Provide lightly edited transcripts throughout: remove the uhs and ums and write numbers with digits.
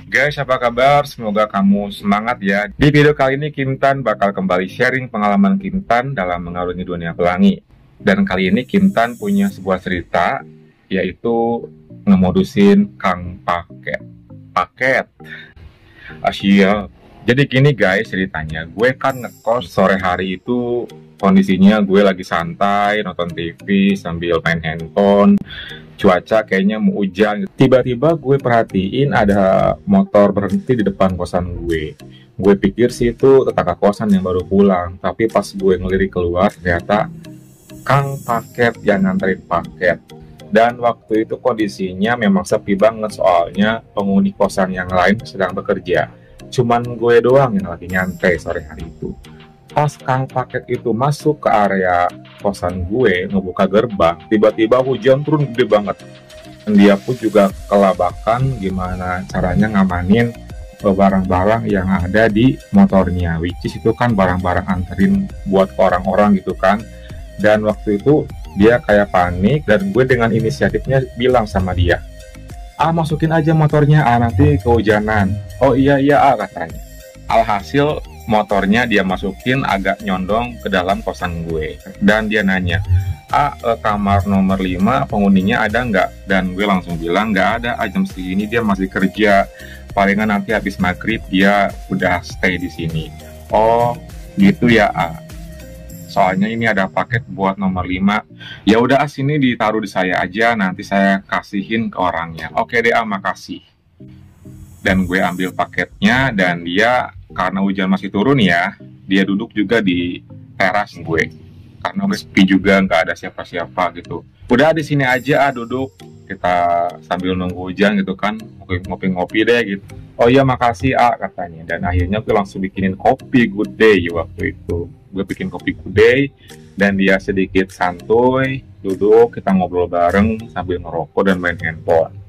Guys, apa kabar? Semoga kamu semangat ya. Di video kali ini Kim Tan bakal kembali sharing pengalaman Kim Tan dalam mengarungi dunia pelangi. Dan kali ini Kim Tan punya sebuah cerita, yaitu ngemodusin Kang Paket. Paket. Asia. Jadi gini guys ceritanya, gue kan ngekos sore hari itu kondisinya gue lagi santai, nonton TV sambil main handphone. Cuaca kayaknya mau hujan. Tiba-tiba gue perhatiin ada motor berhenti di depan kosan gue. Gue pikir sih itu tetangga kosan yang baru pulang. Tapi pas gue ngelirik keluar, ternyata Kang Paket yang nganterin paket. Dan waktu itu kondisinya memang sepi banget soalnya penghuni kosan yang lain sedang bekerja. Cuman gue doang yang lagi nyantai sore hari itu. Pas Kang Paket itu masuk ke area kosan gue, ngebuka gerbang, tiba-tiba hujan turun gede banget. Dan dia pun juga kelabakan gimana caranya ngamanin barang-barang yang ada di motornya. Which is itu kan barang-barang anterin buat orang-orang gitu kan. Dan waktu itu dia kayak panik dan gue dengan inisiatifnya bilang sama dia, masukin aja motornya, nanti kehujanan. Oh iya katanya. Alhasil motornya dia masukin agak nyondong ke dalam kosan gue. Dan dia nanya, kamar nomor 5 penghuninya ada nggak? Dan gue langsung bilang nggak ada, jam segini dia masih kerja. Palingan nanti habis maghrib dia udah stay di sini. Oh gitu ya, soalnya ini ada paket buat nomor 5. Ya udah, sini ditaruh di saya aja, nanti saya kasihin ke orangnya. Oke deh, makasih. Dan gue ambil paketnya dan dia, karena hujan masih turun ya, dia duduk juga di teras gue. Karena gue sepi juga, nggak ada siapa-siapa gitu. Udah di sini aja, duduk. Kita sambil nunggu hujan gitu kan, ngopi-ngopi deh gitu. Oh iya makasih katanya. Dan akhirnya gue langsung bikinin kopi good day waktu itu. Gue bikin kopi good day dan dia sedikit santuy, duduk, kita ngobrol bareng sambil ngerokok dan main handphone.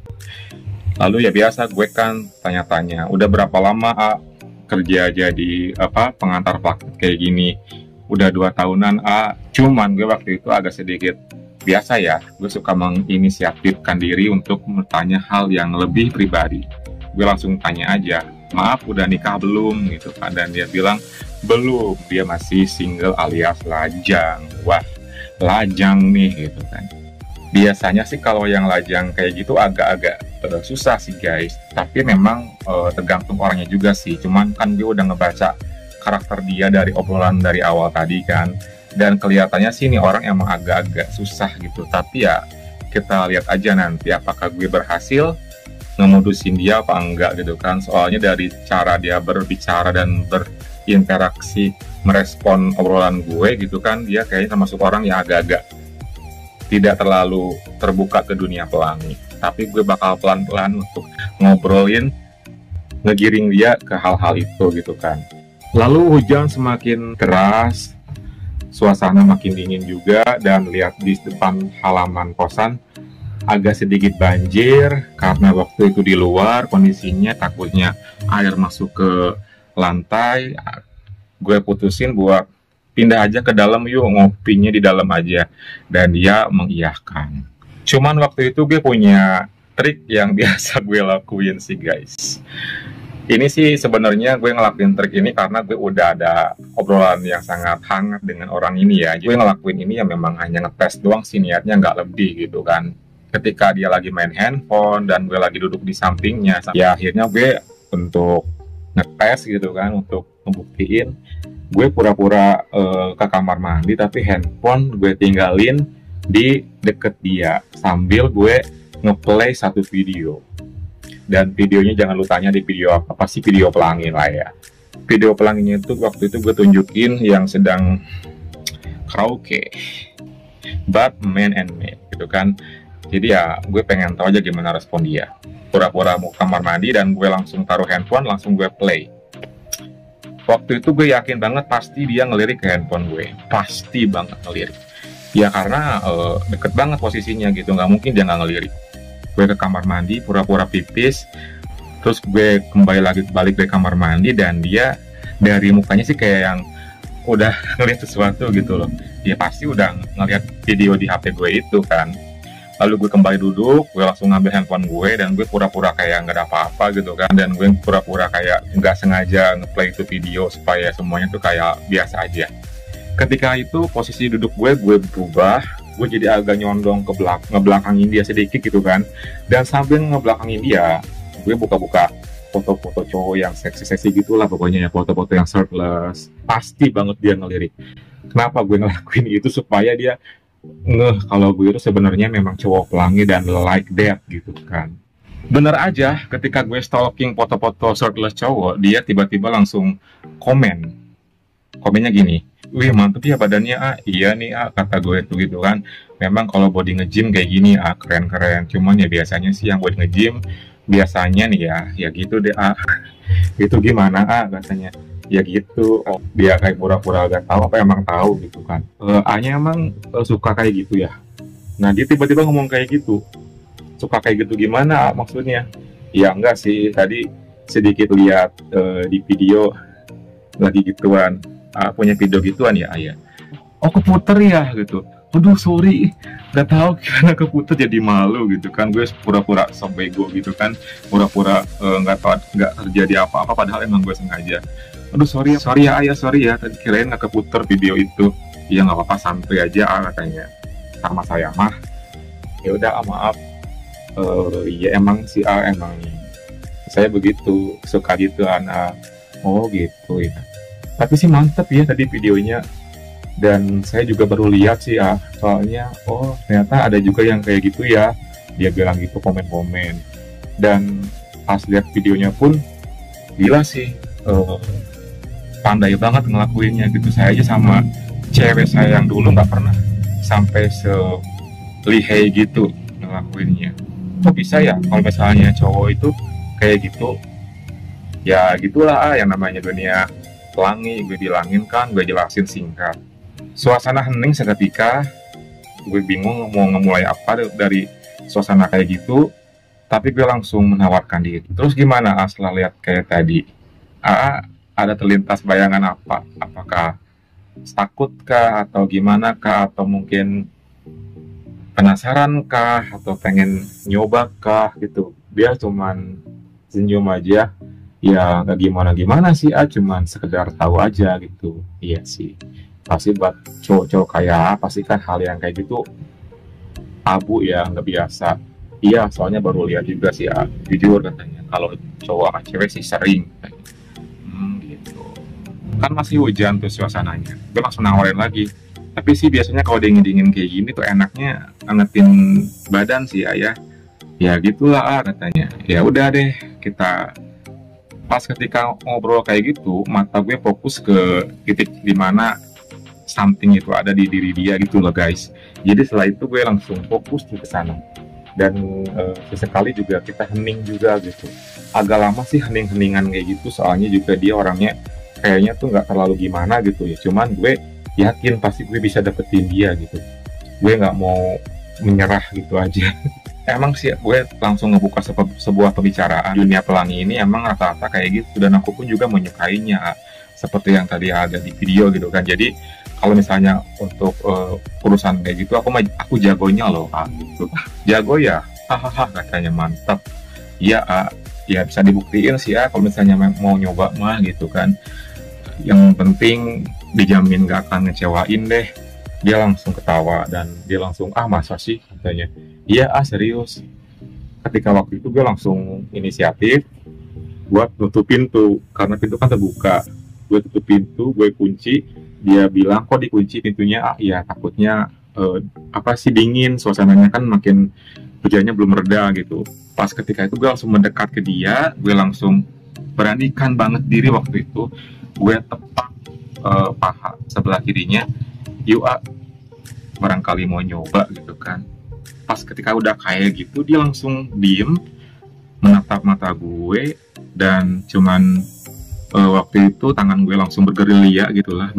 Lalu ya biasa gue kan tanya-tanya, udah berapa lama kerja jadi pengantar paket kayak gini? Udah 2 tahunan Cuman gue waktu itu agak sedikit biasa ya, gue suka menginisiatifkan diri untuk bertanya hal yang lebih pribadi. Gue langsung tanya aja, maaf udah nikah belum gitu kan? Dan dia bilang belum, dia masih single alias lajang. Wah, lajang nih gitu kan. Biasanya sih kalau yang lajang kayak gitu agak-agak susah sih guys. Tapi memang tergantung orangnya juga sih. Cuman kan gue udah ngebaca karakter dia dari obrolan dari awal tadi kan. Dan kelihatannya sih ini orang emang agak-agak susah gitu. Tapi ya kita lihat aja nanti apakah gue berhasil ngemodusin dia apa enggak gitu kan. Soalnya dari cara dia berbicara dan berinteraksi merespon obrolan gue gitu kan, dia kayaknya termasuk orang yang agak-agak tidak terlalu terbuka ke dunia pelangi. Tapi gue bakal pelan-pelan untuk ngobrolin, ngegiring dia ke hal-hal itu gitu kan. Lalu hujan semakin keras, suasana makin dingin juga, dan lihat di depan halaman kosan agak sedikit banjir karena waktu itu di luar kondisinya takutnya air masuk ke lantai. Gue putusin buat pindah aja ke dalam, yuk ngopinya di dalam aja. Dan dia mengiyakan. Cuman waktu itu gue punya trik yang biasa gue lakuin sih guys. Ini sih sebenarnya gue ngelakuin trik ini karena gue udah ada obrolan yang sangat hangat dengan orang ini ya. Gue ngelakuin ini ya memang hanya ngetes doang sih, niatnya nggak lebih gitu kan. Ketika dia lagi main handphone dan gue lagi duduk di sampingnya, ya akhirnya gue untuk ngetes gitu kan, untuk membuktiin, gue pura-pura ke kamar mandi tapi handphone gue tinggalin di deket dia sambil gue ngeplay satu video. Dan videonya jangan lu tanya di video apa sih, video pelangi lah ya. Video pelanginya itu waktu itu gue tunjukin yang sedang karaoke, but man and maid gitu kan. Jadi ya gue pengen tahu aja gimana respon dia. Pura-pura mau kamar mandi dan gue langsung taruh handphone, langsung gue play. Waktu itu gue yakin banget pasti dia ngelirik ke handphone gue. Pasti banget ngelirik. Ya karena deket banget posisinya gitu, nggak mungkin dia nggak ngelirik. Gue ke kamar mandi, pura-pura pipis, terus gue kembali lagi balik ke kamar mandi dan dia dari mukanya sih kayak yang udah ngeliat sesuatu gitu loh. Dia pasti udah ngeliat video di HP gue itu kan. Lalu gue kembali duduk, gue langsung ngambil handphone gue, dan gue pura-pura kayak nggak ada apa-apa gitu kan. Dan gue pura-pura kayak nggak sengaja ngeplay itu video supaya semuanya tuh kayak biasa aja. Ketika itu posisi duduk gue berubah, gue jadi agak nyondong ke ngebelakangin dia sedikit gitu kan. Dan sambil ngebelakangin dia, gue buka-buka foto-foto cowok yang seksi-seksi gitulah pokoknya ya, foto-foto yang shirtless. Pasti banget dia ngelirik. Kenapa gue ngelakuin itu? Supaya dia ngeh kalau gue itu sebenarnya memang cowok pelangi dan like that gitu kan. Bener aja, ketika gue stalking foto-foto shirtless cowok, dia tiba-tiba langsung komennya gini, wih mantep ya badannya iya nih kata gue tuh gitu kan. Memang kalau body nge-gym kayak gini keren-keren, cuman ya biasanya sih yang body nge-gym biasanya nih ya gitu deh itu gimana katanya. Ya gitu, dia kayak pura-pura gak tahu apa emang tahu gitu kan. A-nya emang suka kayak gitu ya. Nah dia tiba-tiba ngomong kayak gitu, suka kayak gitu gimana maksudnya? Ya enggak sih, tadi sedikit lihat di video lagi gituan, punya video gituan ya ayah. Oh keputer ya gitu. Aduh sorry, gak tahu karena keputer jadi malu gitu kan. Gue pura-pura sok bego gitu kan, pura-pura nggak tahu nggak terjadi apa-apa padahal emang gue sengaja. Aduh sorry ya ayah, sorry ya tadi kirain nggak keputer video itu. Iya nggak apa-apa, santai aja katanya. Sama saya mah ya udah maaf. Ya emang sih emang saya begitu suka gitu anak. Oh gitu ya. Tapi sih mantep ya tadi videonya. Dan saya juga baru lihat sih soalnya oh ternyata ada juga yang kayak gitu ya. Dia bilang gitu komen-komen. Dan pas lihat videonya pun gila sih. Pandai banget ngelakuinnya gitu. Saya aja sama cewek saya yang dulu nggak pernah sampai selihai gitu ngelakuinnya. Kok bisa ya kalau misalnya cowok itu kayak gitu? Ya gitulah yang namanya dunia pelangi. Gue bilangin kan, gue jelasin singkat. Suasana hening seketika. Gue bingung mau ngemulai apa dari suasana kayak gitu. Tapi gue langsung menawarkan diri. Terus gimana setelah lihat kayak tadi? Ada terlintas bayangan apa? Apakah takut kah? Atau gimana kah? Atau mungkin penasaran kah? Atau pengen nyoba kah? Gitu. Dia cuman senyum aja. Ya gak gimana-gimana sih, cuman sekedar tahu aja gitu. Iya sih. Pasti buat cowok-cowok kayak pasti kan hal yang kayak gitu abu ya, nggak biasa. Iya, soalnya baru lihat juga sih jujur katanya. Kalau cowok sama cewek sih sering. Gitu. Kan masih hujan tuh suasananya. Gue langsung nawarin lagi. Tapi sih biasanya kalau dingin-dingin kayak gini tuh enaknya angetin badan sih ayah. Ya gitulah katanya. Ya udah deh kita. Pas ketika ngobrol kayak gitu, mata gue fokus ke titik dimana something itu ada di diri dia gitu loh guys. Jadi setelah itu gue langsung fokus ke sana. Dan sesekali juga kita hening juga gitu. Agak lama sih hening-heningan kayak gitu, soalnya juga dia orangnya kayaknya tuh nggak terlalu gimana gitu ya. Cuman gue yakin pasti gue bisa dapetin dia gitu. Gue nggak mau menyerah gitu aja. Emang sih gue langsung ngebuka sebuah pembicaraan. Dunia pelangi ini emang rata-rata kayak gitu, dan aku pun juga menyukainya seperti yang tadi ada di video gitu kan. Jadi kalau misalnya untuk urusan kayak gitu aku jagonya loh gitu. Jago ya, hahaha katanya. Mantap. Iya ya bisa dibuktiin sih kalau misalnya mau nyoba mah gitu kan. Yang penting dijamin gak akan ngecewain deh. Dia langsung ketawa dan dia langsung masa sih katanya. Iya serius. Ketika waktu itu gue langsung inisiatif buat nutup pintu karena pintu kan terbuka. Gue tutup pintu, gue kunci. Dia bilang kok dikunci pintunya? Ya takutnya dingin, suasananya kan makin hujannya belum reda gitu. Pas ketika itu gue langsung mendekat ke dia, gue langsung beranikan banget diri waktu itu. Gue tepak paha sebelah kirinya. Yuk barangkali mau nyoba gitu kan. Pas ketika udah kayak gitu, dia langsung diem, menatap mata gue, dan cuman waktu itu tangan gue langsung bergerilya gitulah,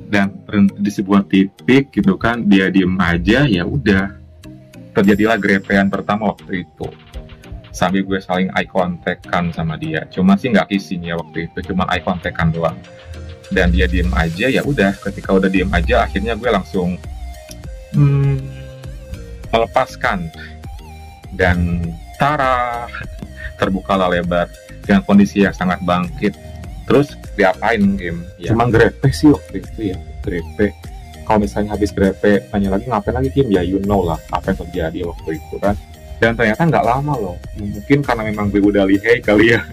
dan berhenti di sebuah titik gitu kan. Dia diem aja, ya udah terjadilah grepean pertama waktu itu. Sambil gue saling eye contact kan sama dia. Cuma sih nggak kissing ya waktu itu, cuma eye contact kan doang. Dan dia diem aja, ya udah. Ketika udah diem aja, akhirnya gue langsung melepaskan, dan tara, terbukalah lebar dengan kondisi yang sangat bangkit. Terus diapain game? Ya, cuma grepe sih waktu itu ya, grepe. Kalau misalnya habis grepe, tanya lagi ngapain lagi game? Ya you know lah apa yang terjadi waktu itu kan. Dan ternyata nggak lama loh, mungkin karena memang gue udah lihai kali ya,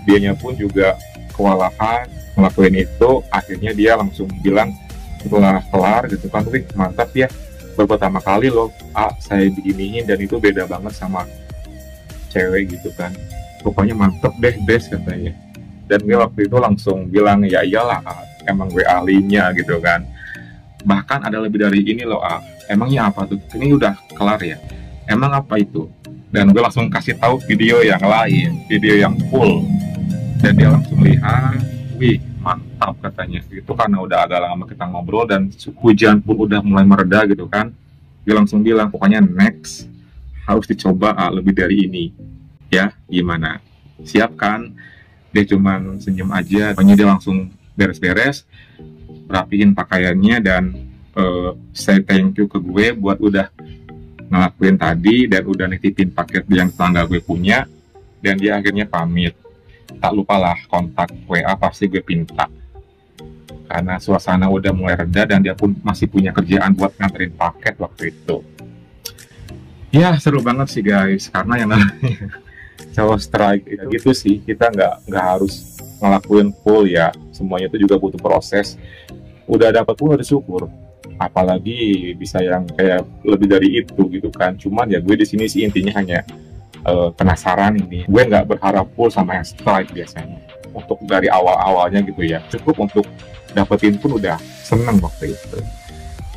dianya pun juga kewalahan ngelakuin itu. Akhirnya dia langsung bilang setelah kelar gitu kan, wih mantap ya, baru pertama kali loh saya beginiin, dan itu beda banget sama cewek gitu kan, pokoknya mantep deh best katanya. Dan gue waktu itu langsung bilang ya iyalah, emang gue ahlinya gitu kan. Bahkan ada lebih dari ini loh, emangnya apa tuh, ini udah kelar ya, emang apa itu? Dan gue langsung kasih tahu video yang lain, video yang full, dan dia langsung lihat, wih mantap katanya. Itu karena udah agak lama kita ngobrol dan hujan pun udah mulai mereda gitu kan. Dia langsung bilang pokoknya next harus dicoba lebih dari ini ya, gimana, siap kan? Dia cuman senyum aja, pokoknya dia langsung beres-beres, rapihin pakaiannya, dan say thank you ke gue buat udah ngelakuin tadi, dan udah nitipin paket yang tetangga gue punya. Dan dia akhirnya pamit. Tak lupa lah kontak WA, pasti gue pinta, karena suasana udah mulai reda dan dia pun masih punya kerjaan buat nganterin paket waktu itu. Ya seru banget sih guys, karena yang namanya cowok strike gitu sih, kita nggak harus ngelakuin full ya, semuanya itu juga butuh proses. Udah dapat pun udah syukur, apalagi bisa yang kayak lebih dari itu gitu kan. Cuman ya gue di sini sih intinya hanya penasaran ini, gue nggak berharap full sama yang strike biasanya. Untuk dari awal-awalnya gitu ya, cukup untuk dapetin pun udah seneng waktu itu.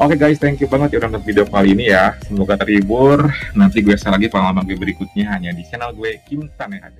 Oke guys, thank you banget ya udah nonton video kali ini ya. Semoga terhibur. Nanti gue share lagi pengalaman gue berikutnya hanya di channel gue, Kim Tan HD.